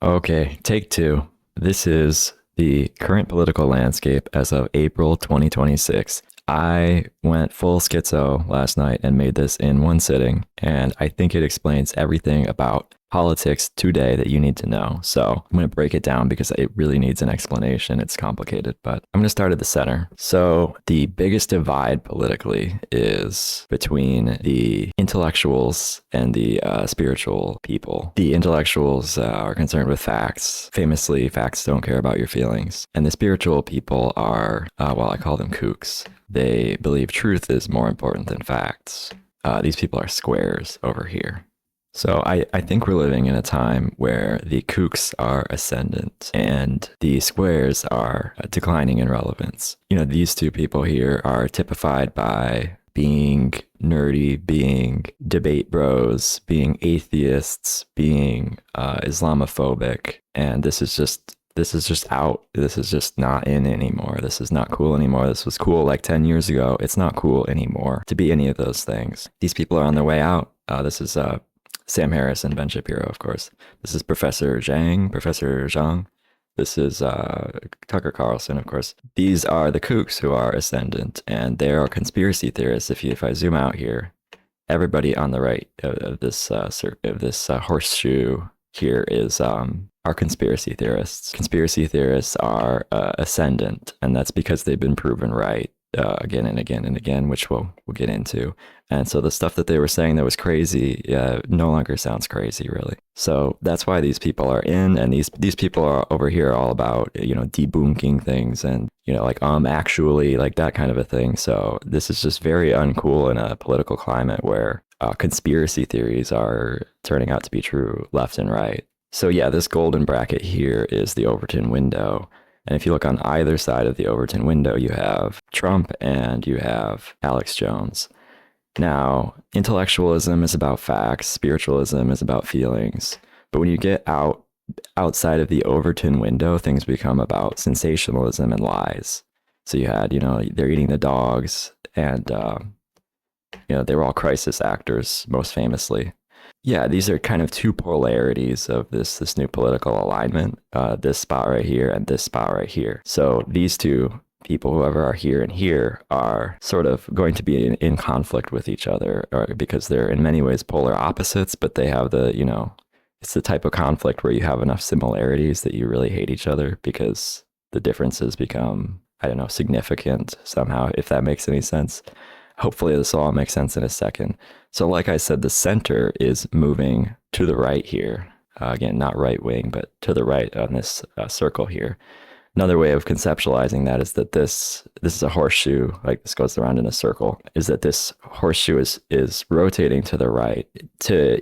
Okay, take two. This is the current political landscape as of April 2026. I went full schizo last night and made this in one sitting, and I think it explains everything about politics today that you need to know. So I'm going to break it down because it really needs an explanation. It's complicated, but I'm going to start at the center. So the biggest divide politically is between the intellectuals and the spiritual people. The intellectuals are concerned with facts. Famously, facts don't care about your feelings. And the spiritual people are, well, I call them kooks. They believe truth is more important than facts. These people are squares over here. So I think we're living in a time where the kooks are ascendant and the squares are declining in relevance. You know, these two people here are typified by being nerdy, being debate bros, being atheists, being Islamophobic, and this is just out. This is just not in anymore. This is not cool anymore. This was cool like 10 years ago. It's not cool anymore to be any of those things. These people are on their way out. This is Sam Harris and Ben Shapiro, of course. This is Professor Zhang. This is Tucker Carlson, of course. These are the kooks who are ascendant, and they are conspiracy theorists. If I zoom out here, everybody on the right of this horseshoe here is are conspiracy theorists. Conspiracy theorists are ascendant, and that's because they've been proven right again and again and again, which we'll get into. And so the stuff that they were saying that was crazy no longer sounds crazy, really. So that's why these people are in, and these people are over here all about, you know, debunking things and, you know, like actually, like that kind of a thing. So this is just very uncool in a political climate where conspiracy theories are turning out to be true left and right. So yeah, this golden bracket here is the Overton window. And if you look on either side of the Overton window, you have Trump and you have Alex Jones. Now, intellectualism is about facts, spiritualism is about feelings. But when you get outside of the Overton window, things become about sensationalism and lies. So you had, you know, they're eating the dogs, and you know, they were all crisis actors, most famously. Yeah, these are kind of two polarities of this new political alignment, this spot right here and this spot right here. So these two people, whoever are here and here, are sort of going to be in conflict with each other, because they're in many ways polar opposites, but they have the, you know, it's the type of conflict where you have enough similarities that you really hate each other because the differences become, I don't know, significant somehow, if that makes any sense. Hopefully this will all make sense in a second. So like I said, the center is moving to the right here. Again, not right wing, but to the right on this circle here. Another way of conceptualizing that is that this is a horseshoe, like this goes around in a circle, is that this horseshoe is rotating to the right. To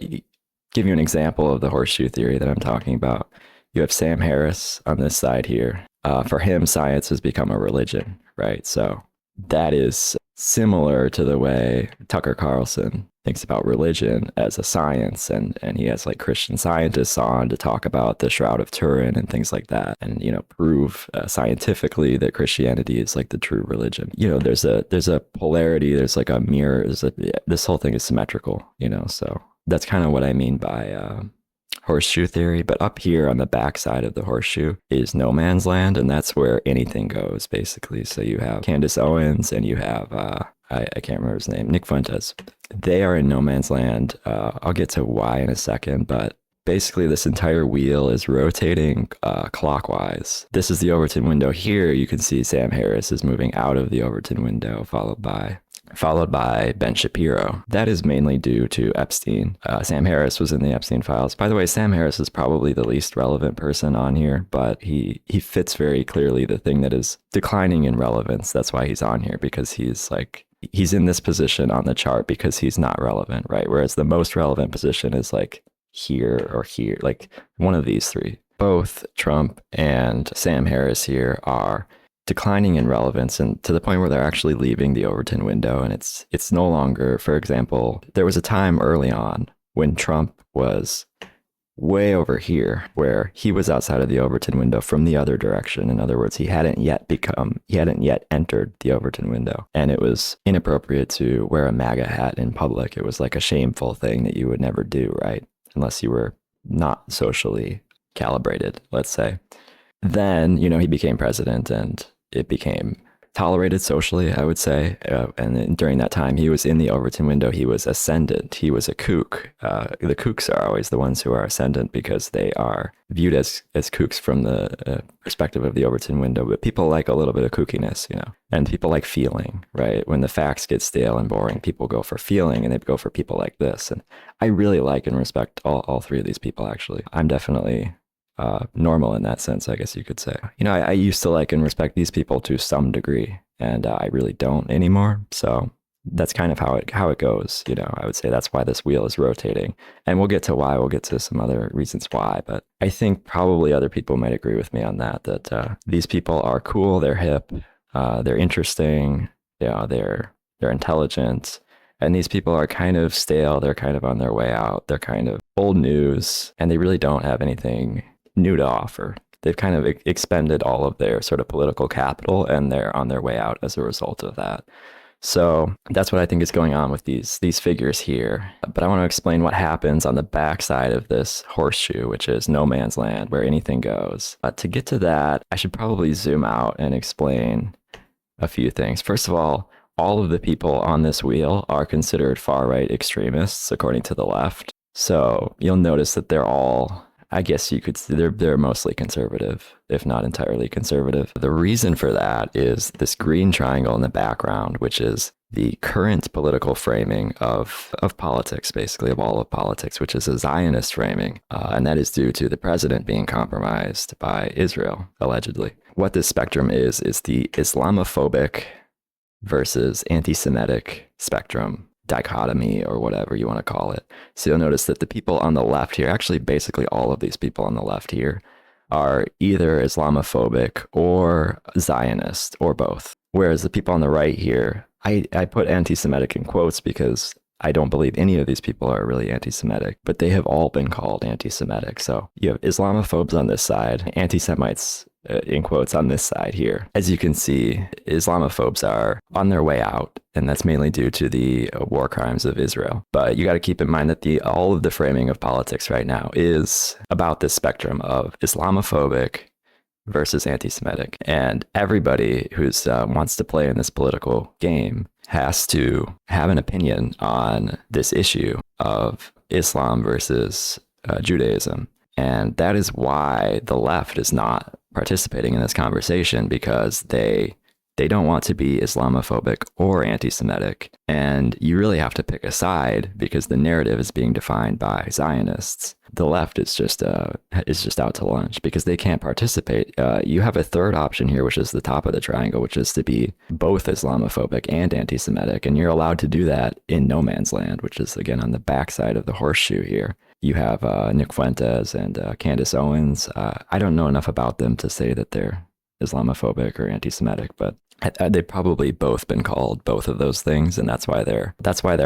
give you an example of the horseshoe theory that I'm talking about, you have Sam Harris on this side here. For him, science has become a religion, right? So that is similar to the way Tucker Carlson thinks about religion as a science, and he has like Christian scientists on to talk about the Shroud of Turin and things like that, and, you know, prove scientifically that Christianity is like the true religion. You know, there's a polarity, there's like a mirror, this whole thing is symmetrical, you know. So that's kind of what I mean by horseshoe theory. But up here on the back side of the horseshoe is no man's land, and that's where anything goes, basically. So you have Candace Owens and you have I can't remember his name, Nick Fuentes. They are in no man's land. I'll get to why in a second, but basically this entire wheel is rotating clockwise. This is the Overton window here. You can see Sam Harris is moving out of the Overton window, followed by Ben Shapiro. That is mainly due to Epstein. Sam Harris was in the Epstein files. By the way, Sam Harris is probably the least relevant person on here, but he fits very clearly the thing that is declining in relevance. That's why he's on here, because he's in this position on the chart because he's not relevant, right? Whereas the most relevant position is like here or here, like one of these three. Both Trump and Sam Harris here are declining in relevance, and to the point where they're actually leaving the Overton window. And it's no longer, for example, there was a time early on when Trump was way over here where he was outside of the Overton window from the other direction. In other words, he hadn't yet entered the Overton window, and it was inappropriate to wear a MAGA hat in public. It was like a shameful thing that you would never do, right? Unless you were not socially calibrated, let's say. Then, he became president and it became tolerated socially, I would say. And then during that time, he was in the Overton window. He was ascendant. He was a kook. The kooks are always the ones who are ascendant because they are viewed as kooks from the perspective of the Overton window. But people like a little bit of kookiness, and people like feeling, right? When the facts get stale and boring, people go for feeling and they go for people like this. And I really like and respect all three of these people, actually. I'm definitely normal in that sense, I guess you could say. I used to like and respect these people to some degree, and I really don't anymore. So that's kind of how it goes. I would say that's why this wheel is rotating, and we'll get to why. We'll get to some other reasons why, but I think probably other people might agree with me on that these people are cool, they're hip, they're interesting, they're intelligent. And these people are kind of stale. They're kind of on their way out. They're kind of old news, and they really don't have anything new to offer. They've kind of expended all of their sort of political capital, and they're on their way out as a result of that. So that's what I think is going on with these figures here. But I want to explain what happens on the backside of this horseshoe, which is no man's land, where anything goes. To get to that, I should probably zoom out and explain a few things. First of all of the people on this wheel are considered far-right extremists, according to the left. So you'll notice that they're all, I guess you could say, they're mostly conservative, if not entirely conservative. The reason for that is this green triangle in the background, which is the current political framing of politics, basically of all of politics, which is a Zionist framing. And that is due to the president being compromised by Israel, allegedly. What this spectrum is the Islamophobic versus anti-Semitic spectrum dichotomy, or whatever you want to call it. So you'll notice that the people on the left here, actually basically all of these people on the left here, are either Islamophobic or Zionist or both. Whereas the people on the right here, I put anti-Semitic in quotes because I don't believe any of these people are really anti-Semitic, but they have all been called anti-Semitic. So you have Islamophobes on this side, anti-Semites in quotes on this side here. As you can see, Islamophobes are on their way out, and that's mainly due to the war crimes of Israel. But you got to keep in mind that all of the framing of politics right now is about this spectrum of Islamophobic versus anti-Semitic. And everybody who wants to play in this political game has to have an opinion on this issue of Islam versus Judaism. And that is why the left is not participating in this conversation, because they don't want to be Islamophobic or anti-Semitic. And you really have to pick a side because the narrative is being defined by Zionists. The left is just out to lunch because they can't participate. You have a third option here, which is the top of the triangle, which is to be both Islamophobic and anti-Semitic. And you're allowed to do that in no man's land, which is, again, on the backside of the horseshoe here. You have Nick Fuentes and Candace Owens. I don't know enough about them to say that they're Islamophobic or anti-Semitic, but they've probably both been called both of those things, and that's why they're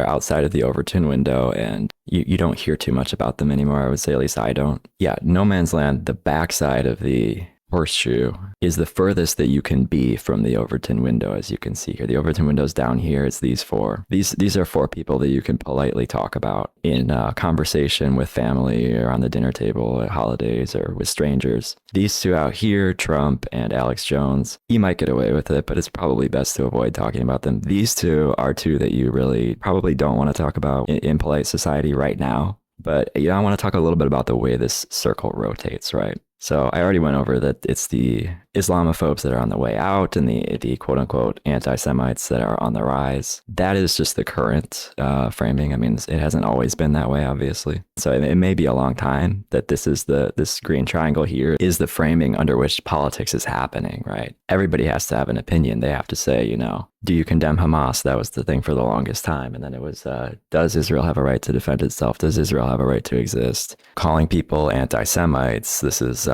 outside of the Overton window, and you don't hear too much about them anymore. I would say, at least I don't. Yeah, no man's land, the backside of the horseshoe, is the furthest that you can be from the Overton window, as you can see here. The Overton window's down here. It's these four. These are four people that you can politely talk about in conversation with family or on the dinner table at holidays or with strangers. These two out here, Trump and Alex Jones, you might get away with it, but it's probably best to avoid talking about them. These two are two that you really probably don't want to talk about in polite society right now. But I want to talk a little bit about the way this circle rotates, right? So I already went over that it's the Islamophobes that are on the way out and the quote-unquote anti-Semites that are on the rise. That is just the current framing. I mean, it hasn't always been that way, obviously. So it may be a long time that this green triangle here is the framing under which politics is happening, right? Everybody has to have an opinion. They have to say, do you condemn Hamas? That was the thing for the longest time. And then it was, does Israel have a right to defend itself? Does Israel have a right to exist? Calling people anti-Semites. This is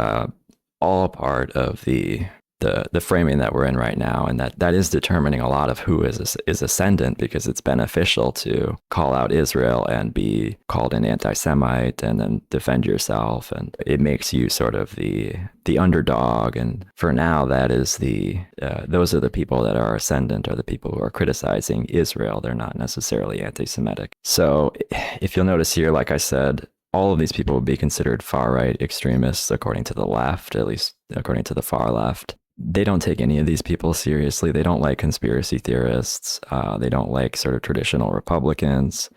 all part of the framing that we're in right now, and that is determining a lot of who is ascendant, because it's beneficial to call out Israel and be called an anti-Semite and then defend yourself, and it makes you sort of the underdog. And for now, that is those are the people that are ascendant, are the people who are criticizing Israel. They're not necessarily anti-Semitic. So if you'll notice here, like I said, all of these people would be considered far-right extremists according to the left, at least according to the far left. They don't take any of these people seriously. They don't like conspiracy theorists. They don't like sort of traditional Republicans.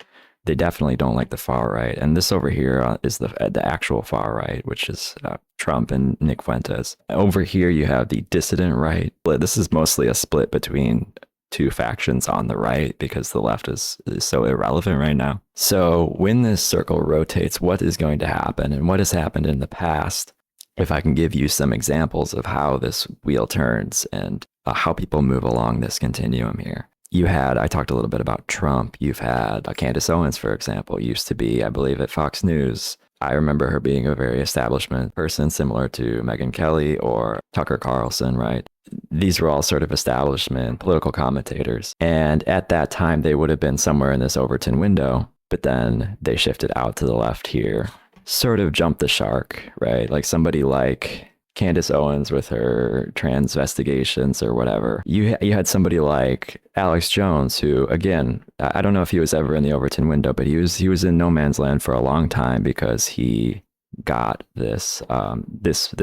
They definitely don't like the far right. And this over here is the actual far right, which is Trump and Nick Fuentes. Over here, you have the dissident right. This is mostly a split between two factions on the right because the left is so irrelevant right now. So when this circle rotates, what is going to happen and what has happened in the past? If I can give you some examples of how this wheel turns and how people move along this continuum here. I talked a little bit about Trump. You've had Candace Owens, for example, used to be, I believe, at Fox News. I remember her being a very establishment person, similar to Megyn Kelly or Tucker Carlson, right? These were all sort of establishment political commentators. And at that time, they would have been somewhere in this Overton window, but then they shifted out to the left here, sort of jumped the shark, right? Like somebody like Candace Owens with her transvestigations or whatever. You had somebody like Alex Jones, who, again, I don't know if he was ever in the Overton window, but he was in no man's land for a long time because he got this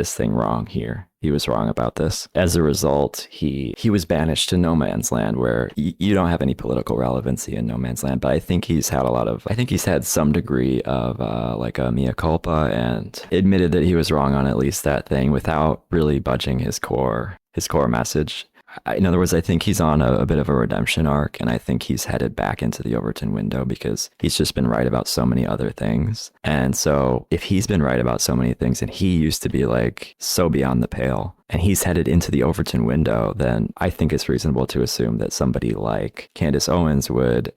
thing wrong here. He was wrong about this. As a result, he was banished to no man's land, where you don't have any political relevancy in no man's land. But I think he's had some degree of like a mea culpa and admitted that he was wrong on at least that thing without really budging his core message. In other words, I think he's on a bit of a redemption arc, and I think he's headed back into the Overton window because he's just been right about so many other things. And so if he's been right about so many things and he used to be like so beyond the pale and he's headed into the Overton window, then I think it's reasonable to assume that somebody like Candace Owens would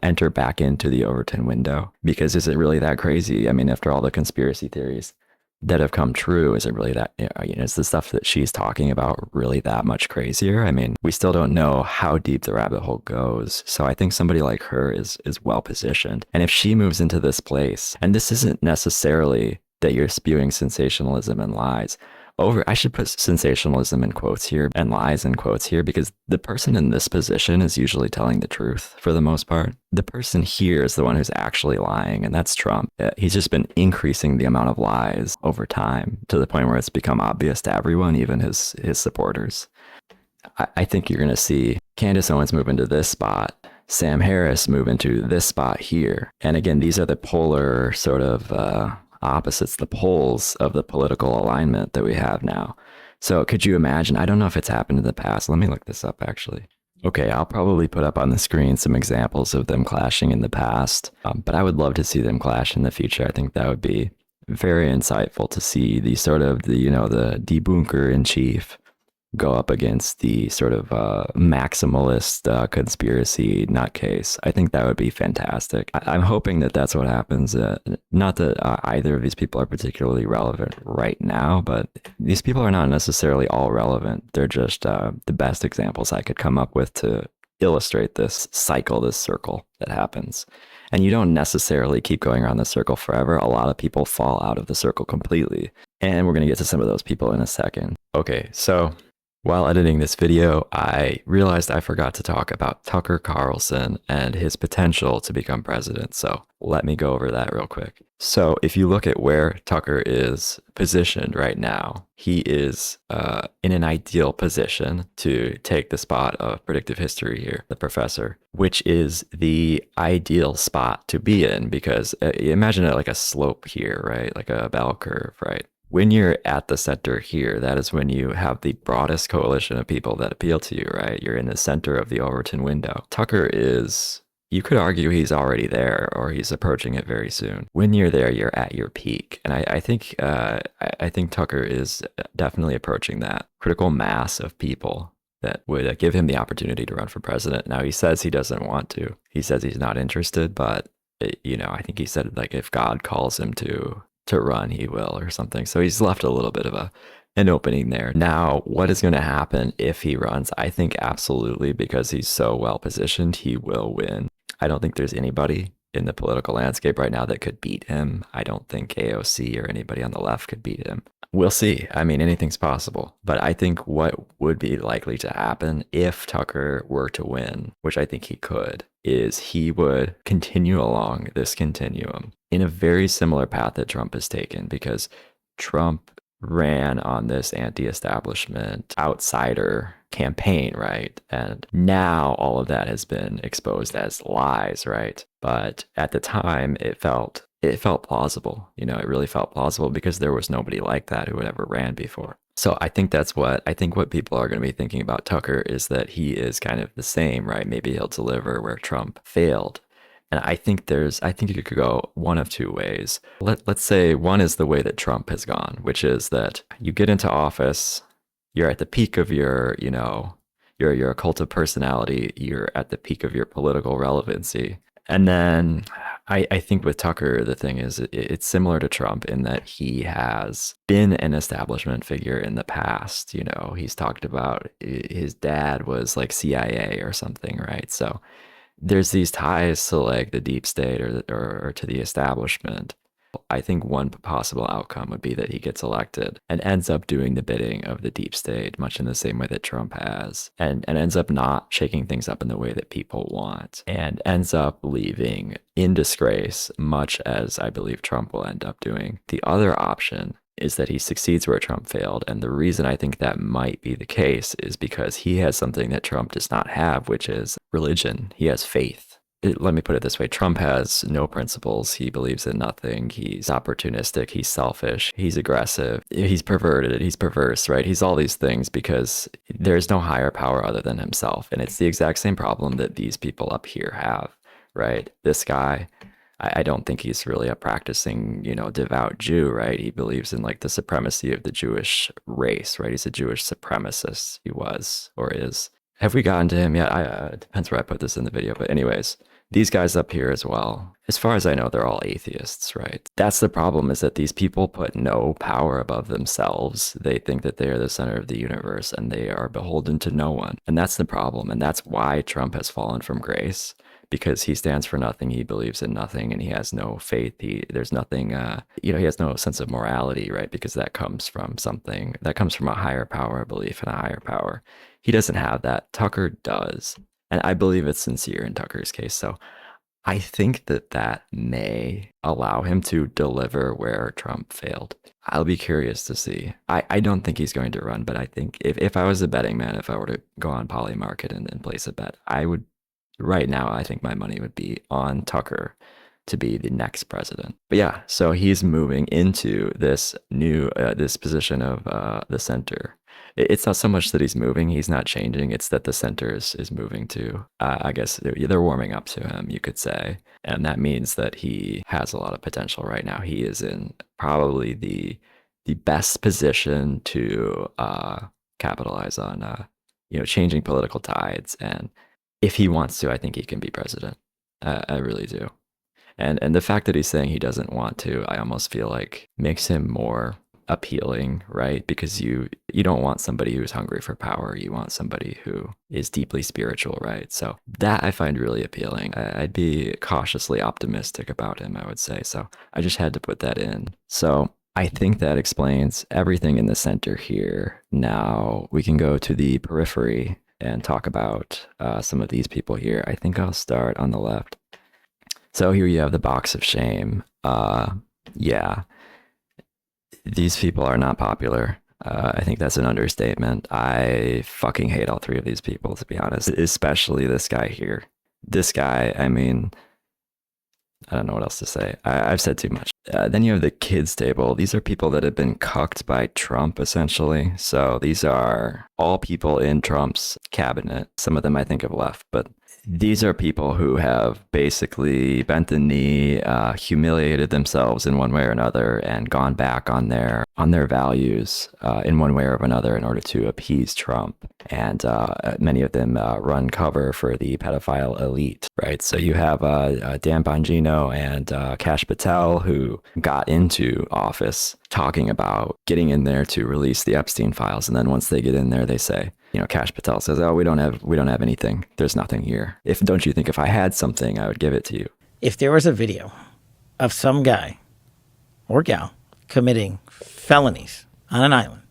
enter back into the Overton window. Because is it really that crazy? I mean, after all the conspiracy theories that have come true, is it really that, is the stuff that she's talking about really that much crazier? I mean, we still don't know how deep the rabbit hole goes. So I think somebody like her is well positioned. And if she moves into this place, and this isn't necessarily that you're spewing sensationalism and lies, I should put sensationalism in quotes here and lies in quotes here, because the person in this position is usually telling the truth for the most part. The person here is the one who's actually lying, and that's Trump. He's just been increasing the amount of lies over time to the point where it's become obvious to everyone, even his supporters. I think you're going to see Candace Owens move into this spot, Sam Harris move into this spot here. And again, these are the polar sort of opposites, the poles of the political alignment that we have now. So could you imagine? I don't know if it's happened in the past. Let me look this up, actually. Okay, I'll probably put up on the screen some examples of them clashing in the past, but I would love to see them clash in the future. I think that would be very insightful to see the sort of the debunker in chief go up against the sort of maximalist conspiracy nutcase. I think that would be fantastic. I'm hoping that that's what happens. Not that either of these people are particularly relevant right now, but these people are not necessarily all relevant. They're just the best examples I could come up with to illustrate this cycle, this circle that happens. And you don't necessarily keep going around the circle forever. A lot of people fall out of the circle completely. And we're going to get to some of those people in a second. Okay, so while editing this video, I realized I forgot to talk about Tucker Carlson and his potential to become president. So let me go over that real quick. So if you look at where Tucker is positioned right now, he is in an ideal position to take the spot of predictive history here, the professor, which is the ideal spot to be in, because imagine it like a slope here, right? Like a bell curve, right? When you're at the center here, that is when you have the broadest coalition of people that appeal to you, right? You're in the center of the Overton window. Tucker is, you could argue he's already there, or he's approaching it very soon. When you're there, you're at your peak. And I think Tucker is definitely approaching that critical mass of people that would give him the opportunity to run for president. Now, he says he doesn't want to. He says he's not interested, but I think he said, like, if God calls him to run, he will, or something. So he's left a little bit of an opening there. Now, what is going to happen if he runs? I think absolutely, because he's so well positioned, he will win. I don't think there's anybody in the political landscape right now that could beat him. I don't think AOC or anybody on the left could beat him. We'll see. I mean, anything's possible. But I think what would be likely to happen if Tucker were to win, which I think he could, is he would continue along this continuum in a very similar path that Trump has taken, because Trump ran on this anti-establishment outsider campaign, right? And now all of that has been exposed as lies, right? But at the time, it felt plausible. You know, it really felt plausible because there was nobody like that who had ever ran before. So I think what people are going to be thinking about Tucker is that he is kind of the same, right? Maybe he'll deliver where Trump failed. And I think you could go one of two ways. Let's say one is the way that Trump has gone, which is that you get into office, you're at the peak of your, you're a cult of personality, you're at the peak of your political relevancy. And then I think with Tucker, the thing is, it's similar to Trump in that he has been an establishment figure in the past. You know, he's talked about his dad was like CIA or something, right? So there's these ties to like the deep state or to the establishment. I think one possible outcome would be that he gets elected and ends up doing the bidding of the deep state, much in the same way that Trump has, and ends up not shaking things up in the way that people want, and ends up leaving in disgrace, much as I believe Trump will end up doing. The other option is that he succeeds where Trump failed. And the reason I think that might be the case is because he has something that Trump does not have, which is religion. He has faith. Let me put it this way. Trump has no principles. He believes in nothing. He's opportunistic. He's selfish. He's aggressive. He's perverted. He's perverse, right? He's all these things because there's no higher power other than himself. And it's the exact same problem that these people up here have, right? This guy, I don't think he's really a practicing, devout Jew, right? He believes in like the supremacy of the Jewish race, right? He's a Jewish supremacist. He was or is. Have we gotten to him yet? It depends where I put this in the video. But anyways, these guys up here as well, as far as I know, they're all atheists, right? That's the problem, is that these people put no power above themselves. They think that they are the center of the universe and they are beholden to no one. And that's the problem. And that's why Trump has fallen from grace. Because he stands for nothing, he believes in nothing, and he has no faith. There's nothing, he has no sense of morality, right? Because that comes from a higher power, a belief in a higher power. He doesn't have that. Tucker does. And I believe it's sincere in Tucker's case. So I think that may allow him to deliver where Trump failed. I'll be curious to see. I don't think he's going to run, but I think if I was a betting man, if I were to go on Polymarket and place a bet, I would. Right now, I think my money would be on Tucker to be the next president. But yeah, so he's moving into this new this position of the center. It's not so much that he's moving; he's not changing. It's that the center is moving to. I guess they're warming up to him, you could say, and that means that he has a lot of potential right now. He is in probably the best position to capitalize on changing political tides. And if he wants to, I think he can be president. I really do. And the fact that he's saying he doesn't want to, I almost feel like makes him more appealing, right? Because you don't want somebody who's hungry for power. You want somebody who is deeply spiritual, right? So that I find really appealing. I'd be cautiously optimistic about him, I would say. So I just had to put that in. So I think that explains everything in the center here. Now we can go to the periphery and talk about some of these people here. I think I'll start on the left. So here you have the box of shame. Yeah, these people are not popular. I think that's an understatement. I fucking hate all three of these people, to be honest, especially this guy here. This guy, I mean, I don't know what else to say. I've said too much. Then you have the kids table. These are people that have been cucked by Trump, essentially. So these are all people in Trump's cabinet. Some of them I think have left, but these are people who have basically bent the knee, humiliated themselves in one way or another, and gone back on their values in one way or another in order to appease Trump. And many of them run cover for the pedophile elite, right? So you have Dan Bongino and Kash Patel, who got into office talking about getting in there to release the Epstein files, and then once they get in there, they say, Kash Patel says, "Oh, we don't have anything. There's nothing here. Don't you think if I had something, I would give it to you?" If there was a video of some guy or gal committing felonies on an island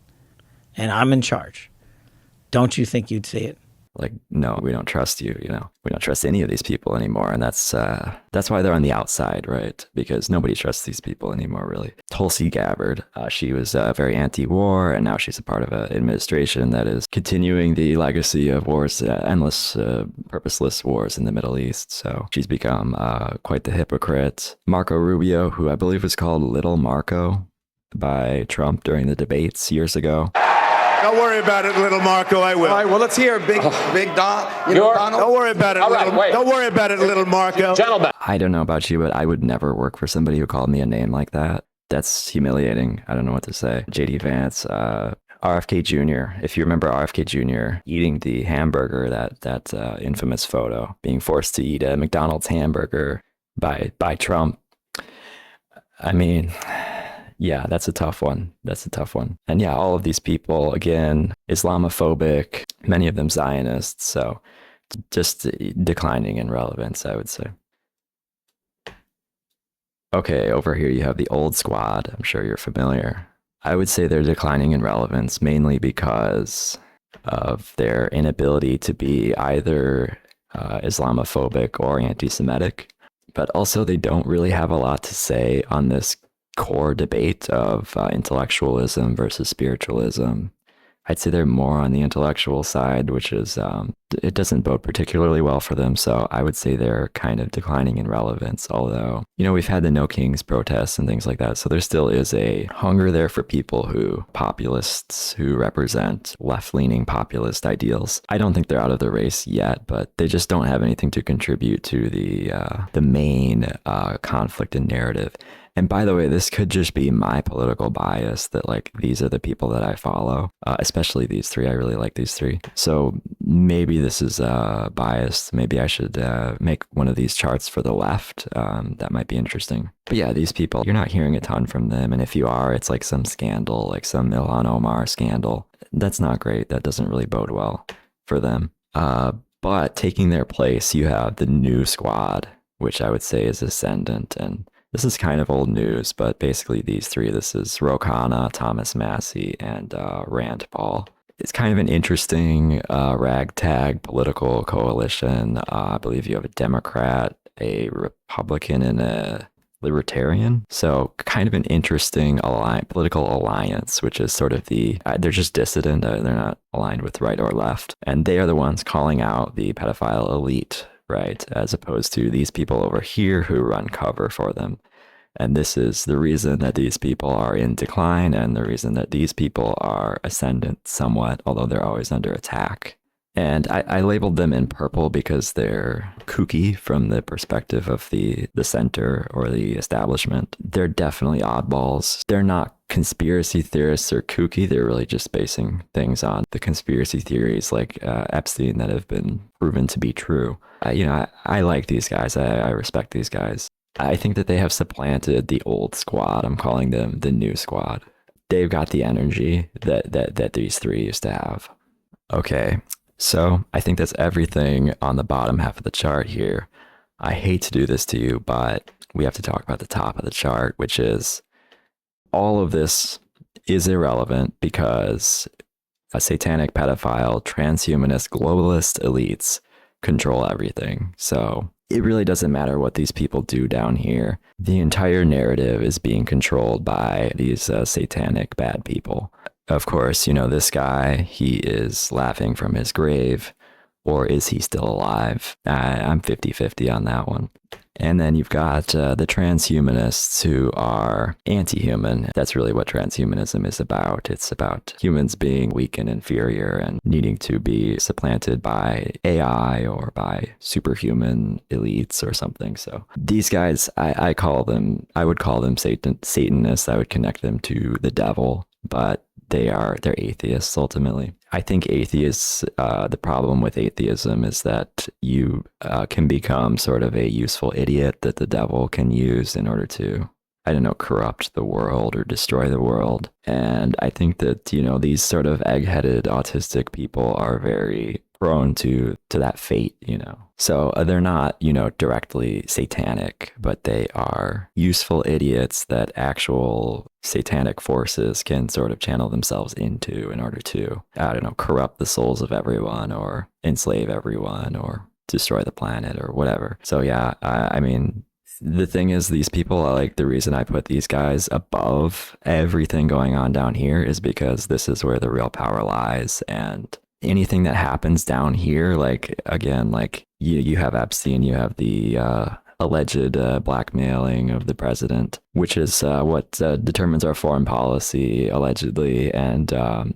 and I'm in charge, don't you think you'd see it? Like, no, we don't trust you, you know. We don't trust any of these people anymore. And that's why they're on the outside, right? Because nobody trusts these people anymore, really. Tulsi Gabbard, she was very anti-war, and now she's a part of an administration that is continuing the legacy of wars, endless, purposeless wars in the Middle East. So she's become quite the hypocrite. Marco Rubio, who I believe was called Little Marco by Trump during the debates years ago. Don't worry about it, little Marco. I will. All right, well, let's hear Big Don. Donald. Don't worry about it, Don't worry about it, little Marco. Gentlemen. I don't know about you, but I would never work for somebody who called me a name like that. That's humiliating. I don't know what to say. JD Vance, RFK Jr. If you remember RFK Jr. eating the hamburger, that infamous photo, being forced to eat a McDonald's hamburger by Trump. I mean, yeah, that's a tough one. And yeah, all of these people, again, Islamophobic, many of them Zionists. So just declining in relevance, I would say. Okay, over here you have the old squad. I'm sure you're familiar. I would say they're declining in relevance mainly because of their inability to be either Islamophobic or anti-Semitic. But also they don't really have a lot to say on this core debate of intellectualism versus spiritualism. I'd say they're more on the intellectual side, which is, it doesn't bode particularly well for them. So I would say they're kind of declining in relevance, although, you know, we've had the No Kings protests and things like that. So there still is a hunger there for people populists who represent left-leaning populist ideals. I don't think they're out of the race yet, but they just don't have anything to contribute to the main conflict and narrative. And by the way, this could just be my political bias that like these are the people that I follow, especially these three. I really like these three. So maybe this is biased. Maybe I should make one of these charts for the left. That might be interesting. But yeah, these people, you're not hearing a ton from them. And if you are, it's like some scandal, like some Ilhan Omar scandal. That's not great. That doesn't really bode well for them. But taking their place, you have the new squad, which I would say is ascendant. And this is kind of old news, but basically these three, this is Ro Khanna, Thomas Massie, and Rand Paul. It's kind of an interesting ragtag political coalition. I believe you have a Democrat, a Republican, and a Libertarian. So kind of an interesting political alliance, which is sort of they're just dissident. They're not aligned with right or left. And they are the ones calling out the pedophile elite, right? As opposed to these people over here who run cover for them. And this is the reason that these people are in decline and the reason that these people are ascendant somewhat, although they're always under attack. And I labeled them in purple because they're kooky from the perspective of the center or the establishment. They're definitely oddballs. They're not conspiracy theorists or kooky. They're really just basing things on the conspiracy theories like Epstein that have been proven to be true. I like these guys. I respect these guys. I think that they have supplanted the old squad. I'm calling them the new squad. They've got the energy that these three used to have. Okay. So I think that's everything on the bottom half of the chart here. I hate to do this to you, but we have to talk about the top of the chart, which is all of this is irrelevant because a satanic pedophile, transhumanist, globalist elites control everything. So it really doesn't matter what these people do down here. The entire narrative is being controlled by these satanic bad people. Of course, this guy, he is laughing from his grave, or is he still alive? I'm 50-50 on that one. And then you've got the transhumanists who are anti-human. That's really what transhumanism is about. It's about humans being weak and inferior and needing to be supplanted by AI or by superhuman elites or something. So these guys, I would call them Satanists. I would connect them to the devil, but they're atheists ultimately. I think atheists, the problem with atheism is that you can become sort of a useful idiot that the devil can use in order to, corrupt the world or destroy the world. And I think that, these sort of egg-headed autistic people are very prone to that fate, So they're not, directly satanic, but they are useful idiots that actual satanic forces can sort of channel themselves into in order to, I don't know, corrupt the souls of everyone or enslave everyone or destroy the planet or whatever. So yeah, I mean, the thing is, these people are like, the reason I put these guys above everything going on down here is because this is where the real power lies. And anything that happens down here, like, again, like you have Epstein, you have the alleged blackmailing of the president, which is what determines our foreign policy, allegedly, and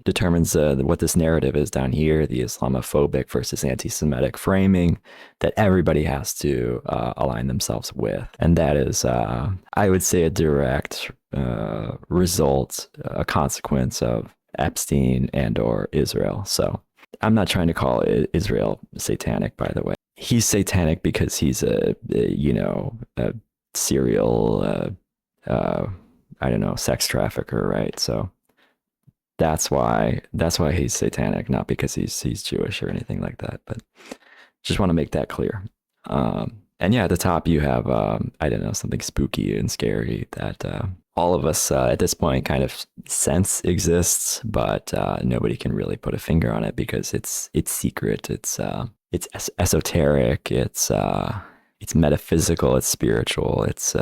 determines what this narrative is down here, the Islamophobic versus anti-Semitic framing that everybody has to align themselves with. And that is, I would say, a direct result, a consequence of Epstein and or Israel. So I'm not trying to call Israel satanic, by the way. He's satanic because he's a serial, I don't know, sex trafficker, right? So that's why he's satanic, not because he's Jewish or anything like that. But just want to make that clear. And yeah, at the top you have, I don't know, something spooky and scary that all of us at this point kind of sense exists, but nobody can really put a finger on it because it's secret. It's esoteric. It's metaphysical. It's spiritual. It's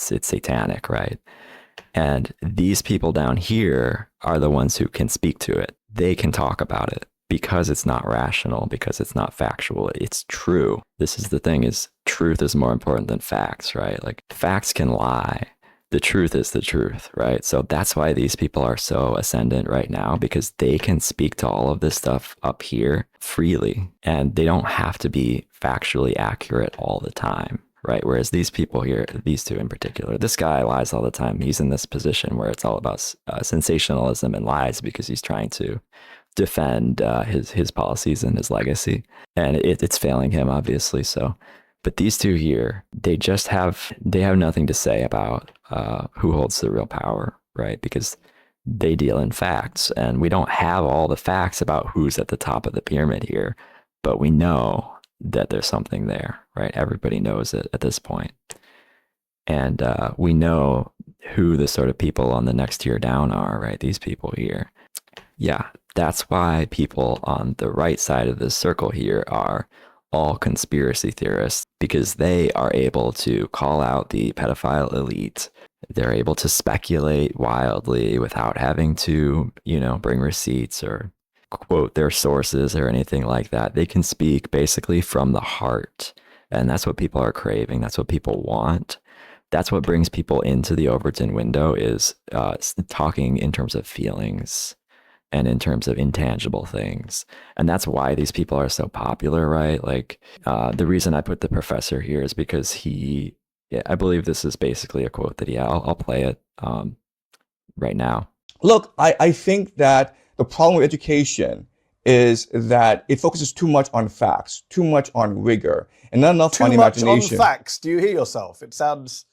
satanic, right? And these people down here are the ones who can speak to it. They can talk about it because it's not rational, because it's not factual. It's true. This is the thing: is truth is more important than facts, right? Like, facts can lie. The truth is the truth, right? So that's why these people are so ascendant right now, because they can speak to all of this stuff up here freely, and they don't have to be factually accurate all the time, right? Whereas these people here, these two in particular, this guy lies all the time. He's in this position where it's all about sensationalism and lies because he's trying to defend his policies and his legacy, and it's failing him, obviously. So, but these two here, they have nothing to say about who holds the real power, right? Because they deal in facts, and we don't have all the facts about who's at the top of the pyramid here, but we know that there's something there, right? Everybody knows it at this point. And we know who the sort of people on the next tier down are, right? These people here. Yeah, that's why people on the right side of this circle here are all conspiracy theorists, because they are able to call out the pedophile elite. They're able to speculate wildly without having to, bring receipts or quote their sources or anything like that. They can speak basically from the heart. And that's what people are craving. That's what people want. That's what brings people into the Overton window, is talking in terms of feelings and in terms of intangible things. And that's why these people are so popular, right? Like, the reason I put the professor here is because I believe this is basically a quote that I'll play it right now. Look, I think that the problem with education is that it focuses too much on facts, too much on rigor, and not enough on imagination. Too much on facts. Do you hear yourself? It sounds,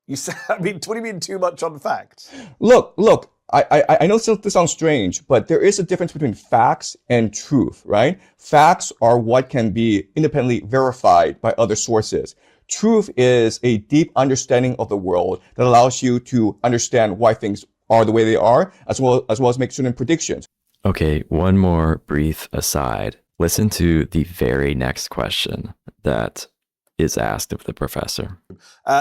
I mean, what do you mean too much on facts? Look, I know this sounds strange, but there is a difference between facts and truth, right? Facts are what can be independently verified by other sources. Truth is a deep understanding of the world that allows you to understand why things are the way they are, as well as make certain predictions. Okay, one more brief aside. Listen to the very next question that is asked of the professor.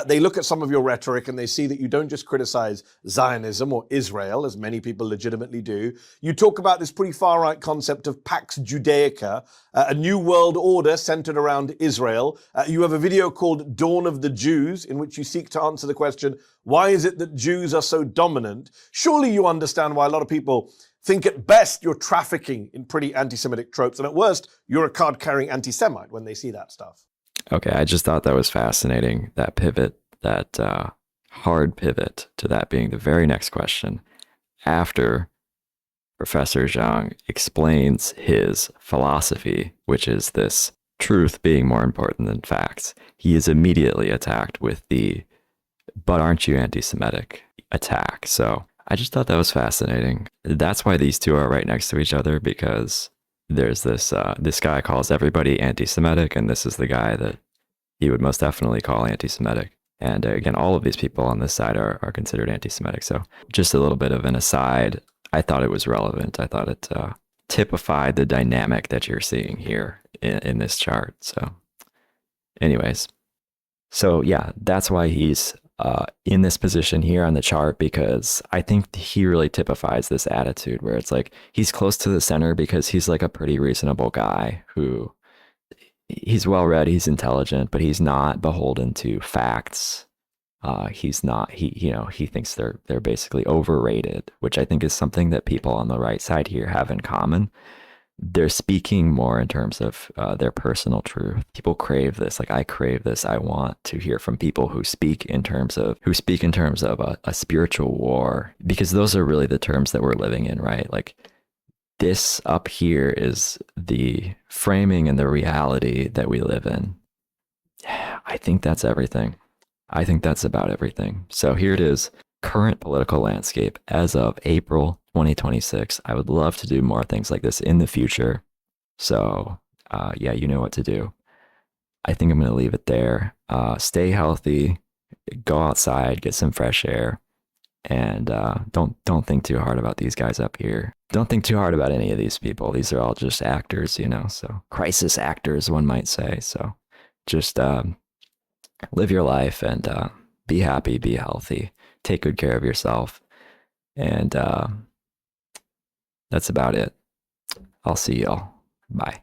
They look at some of your rhetoric and they see that you don't just criticize Zionism or Israel, as many people legitimately do. You talk about this pretty far-right concept of Pax Judaica, a new world order centered around Israel. You have a video called Dawn of the Jews, in which you seek to answer the question, why is it that Jews are so dominant? Surely you understand why a lot of people think at best you're trafficking in pretty anti-Semitic tropes, and at worst, you're a card-carrying anti-Semite when they see that stuff. Okay, I just thought that was fascinating, that pivot, that hard pivot to that being the very next question. After Professor Zhang explains his philosophy, which is this truth being more important than facts, he is immediately attacked with the, but aren't you anti-Semitic attack. So I just thought that was fascinating. That's why these two are right next to each other, because there's this guy calls everybody anti-Semitic, and this is the guy that he would most definitely call anti-Semitic. And again, all of these people on this side are considered anti-Semitic. So just a little bit of an aside, I thought it was relevant. I thought it typified the dynamic that you're seeing here in this chart. So anyways, so yeah, that's why he's in this position here on the chart, because I think he really typifies this attitude where it's like he's close to the center because he's like a pretty reasonable guy who he's well read, he's intelligent, but he's not beholden to facts. He's not, he thinks they're basically overrated, which I think is something that people on the right side here have in common. They're speaking more in terms of their personal truth. People crave this. Like I crave this. I want to hear from people who speak in terms of a spiritual war, because those are really the terms that we're living in, right? Like this up here is the framing and the reality that we live in. I think that's everything. I think that's about everything. So here it is, current political landscape as of April 2026. I would love to do more things like this in the future. So yeah, you know what to do. I think I'm going to leave it there. Stay healthy, go outside, get some fresh air, and don't think too hard about these guys up here. Don't think too hard about any of these people. These are all just actors, so crisis actors, one might say. So just live your life and be happy, be healthy, take good care of yourself. And that's about it. I'll see y'all. Bye.